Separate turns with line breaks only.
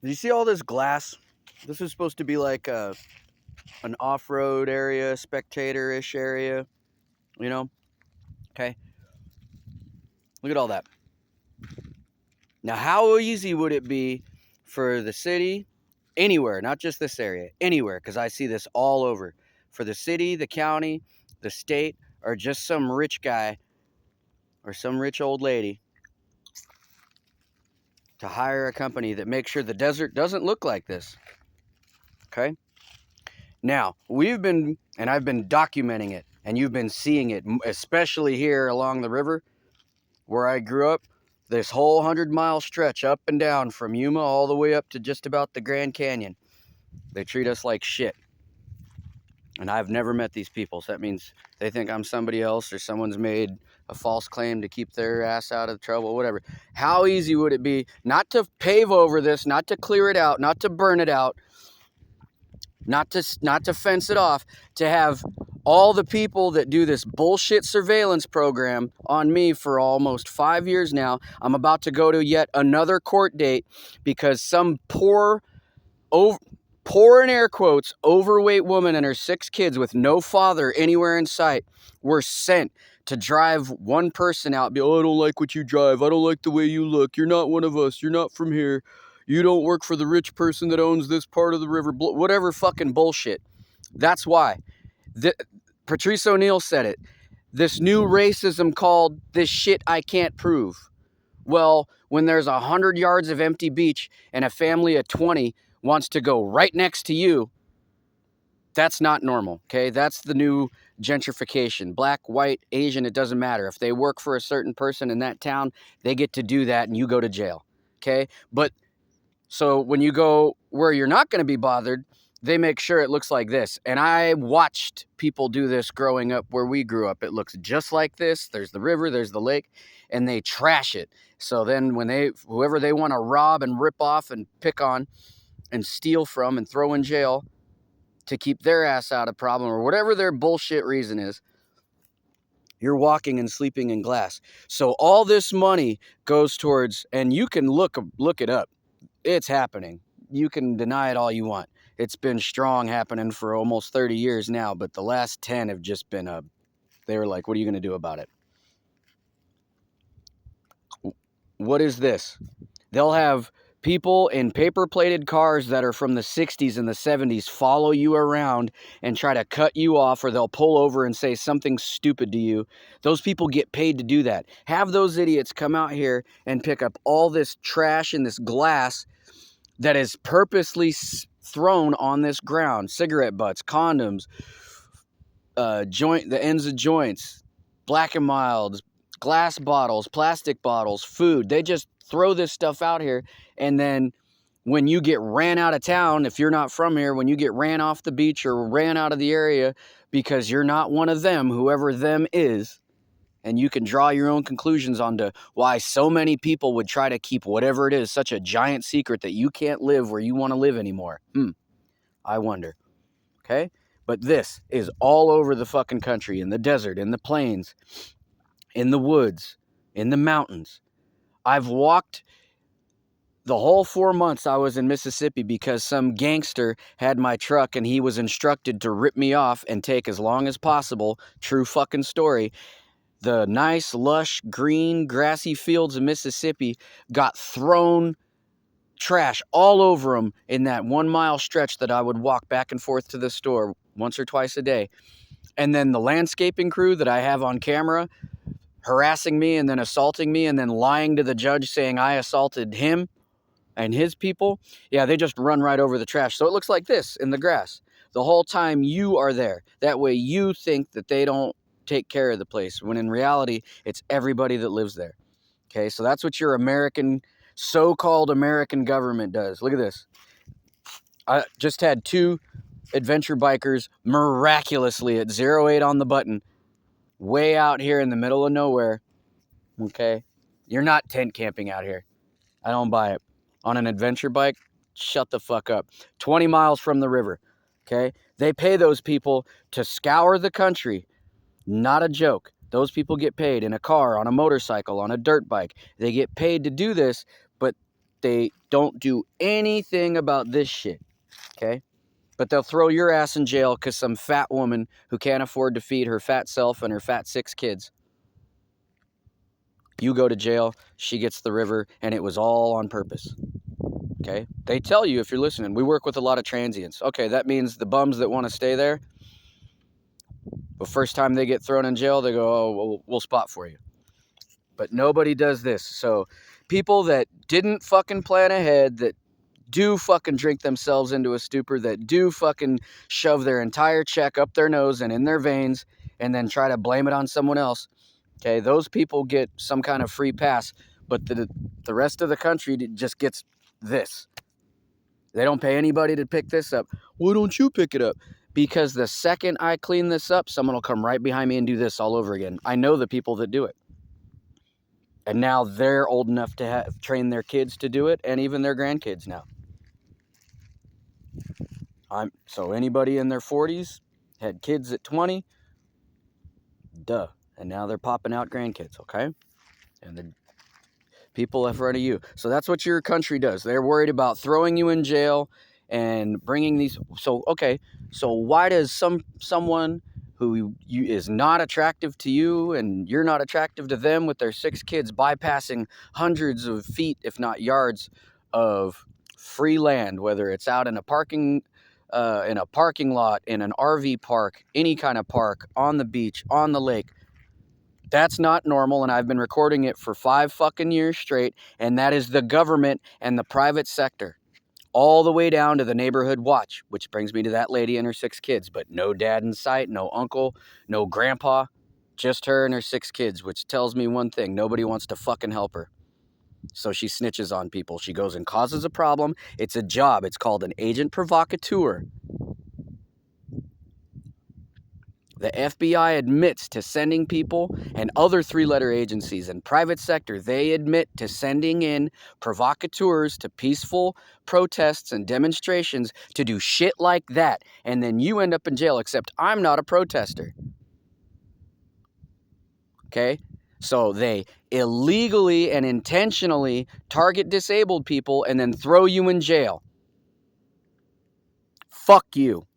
Do you see all this glass? This is supposed to be like an off-road area, spectator-ish area, you know? Okay. Look at all that. Now, how easy would it be for the city, anywhere, not just this area, anywhere, because I see this all over, for the city, the county, the state, or just some rich guy or some rich old lady to hire a company that makes sure the desert doesn't look like this. Okay? Now, I've been documenting it, and you've been seeing it, especially here along the river where I grew up. This whole 100-mile stretch up and down from Yuma all the way up to just about the Grand Canyon. They treat us like shit. And I've never met these people, so that means they think I'm somebody else, or someone's made a false claim to keep their ass out of trouble, whatever. How easy would it be not to pave over this, not to clear it out, not to burn it out, not to fence it off, to have all the people that do this bullshit surveillance program on me for almost 5 years now. I'm about to go to yet another court date because some poor in air quotes, overweight woman and her 6 kids with no father anywhere in sight were sent to drive one person out. Oh, I don't like what you drive. I don't like the way you look. You're not one of us. You're not from here. You don't work for the rich person that owns this part of the river. Whatever fucking bullshit. That's why. Patrice O'Neal said it. This new racism called this shit I can't prove. Well, when there's 100 yards of empty beach and a family of 20 wants to go right next to you, that's not normal, okay? That's the new gentrification. Black, white, Asian, it doesn't matter. If they work for a certain person in that town, they get to do that and you go to jail, okay? But so when you go where you're not going to be bothered, they make sure it looks like this. And I watched people do this growing up where we grew up. It looks just like this. There's the river, there's the lake, and they trash it. So then when whoever they want to rob and rip off and pick on and steal from and throw in jail to keep their ass out of problem or whatever their bullshit reason is, you're walking and sleeping in glass. So all this money goes towards, and you can look it up. It's happening. You can deny it all you want. It's been strong happening for almost 30 years now, but the last 10 have just been they were like, what are you going to do about it? What is this? They'll have people in paper-plated cars that are from the 60s and the 70s follow you around and try to cut you off, or they'll pull over and say something stupid to you. Those people get paid to do that. Have those idiots come out here and pick up all this trash and this glass that is purposely thrown on this ground. Cigarette butts, condoms, the ends of joints, Black and Milds, glass bottles, plastic bottles, food. They just throw this stuff out here, and then when you get ran out of town, if you're not from here, when you get ran off the beach or ran out of the area because you're not one of them, whoever them is, and you can draw your own conclusions onto why so many people would try to keep whatever it is such a giant secret that you can't live where you want to live anymore. I wonder. Okay? But this is all over the fucking country, in the desert, in the plains, in the woods, in the mountains. I've walked the whole 4 months I was in Mississippi because some gangster had my truck and he was instructed to rip me off and take as long as possible. True fucking story. The nice, lush, green, grassy fields of Mississippi got thrown trash all over them in that 1 mile stretch that I would walk back and forth to the store once or twice a day. And then the landscaping crew that I have on camera harassing me and then assaulting me and then lying to the judge saying I assaulted him and his people, yeah, they just run right over the trash. So it looks like this in the grass the whole time you are there. That way you think that they don't take care of the place, when in reality, it's everybody that lives there. Okay, so that's what your so-called American government does. Look at this. I just had 2 adventure bikers miraculously at 08 on the button, way out here in the middle of nowhere. Okay, you're not tent camping out here. I don't buy it. On an adventure bike, shut the fuck up. 20 miles from the river. Okay, they pay those people to scour the country. Not a joke. Those people get paid in a car, on a motorcycle, on a dirt bike. They get paid to do this, but they don't do anything about this shit, okay? But they'll throw your ass in jail because some fat woman who can't afford to feed her fat self and her fat 6 kids. You go to jail, she gets the river, and it was all on purpose. Okay? They tell you, if you're listening, we work with a lot of transients. Okay, that means the bums that want to stay there, the first time they get thrown in jail, they go, oh, well, we'll spot for you. But nobody does this. So people that didn't fucking plan ahead, that do fucking drink themselves into a stupor, that do fucking shove their entire check up their nose and in their veins and then try to blame it on someone else, okay, those people get some kind of free pass, but the rest of the country just gets this. They don't pay anybody to pick this up. Why don't you pick it up? Because the second I clean this up, someone will come right behind me and do this all over again. I know the people that do it. And now they're old enough to train their kids to do it, and even their grandkids now. So anybody in their 40s had kids at 20, duh. And now they're popping out grandkids, okay? And the people in front of you. So that's what your country does. They're worried about throwing you in jail and bringing these. So, okay, so why does someone who is not attractive to you and you're not attractive to them with their 6 kids bypassing hundreds of feet, if not yards, of free land, whether it's out in a parking lot, in an RV park, any kind of park, on the beach, on the lake? That's not normal, and I've been recording it for 5 fucking years straight, and that is the government and the private sector. All the way down to the neighborhood watch, which brings me to that lady and her 6 kids, but no dad in sight, no uncle, no grandpa, just her and her 6 kids, which tells me one thing: nobody wants to fucking help her. So she snitches on people. She goes and causes a problem. It's a job. It's called an agent provocateur. The FBI admits to sending people, and other 3-letter agencies and private sector, they admit to sending in provocateurs to peaceful protests and demonstrations to do shit like that. And then you end up in jail, except I'm not a protester. Okay? So they illegally and intentionally target disabled people and then throw you in jail. Fuck you.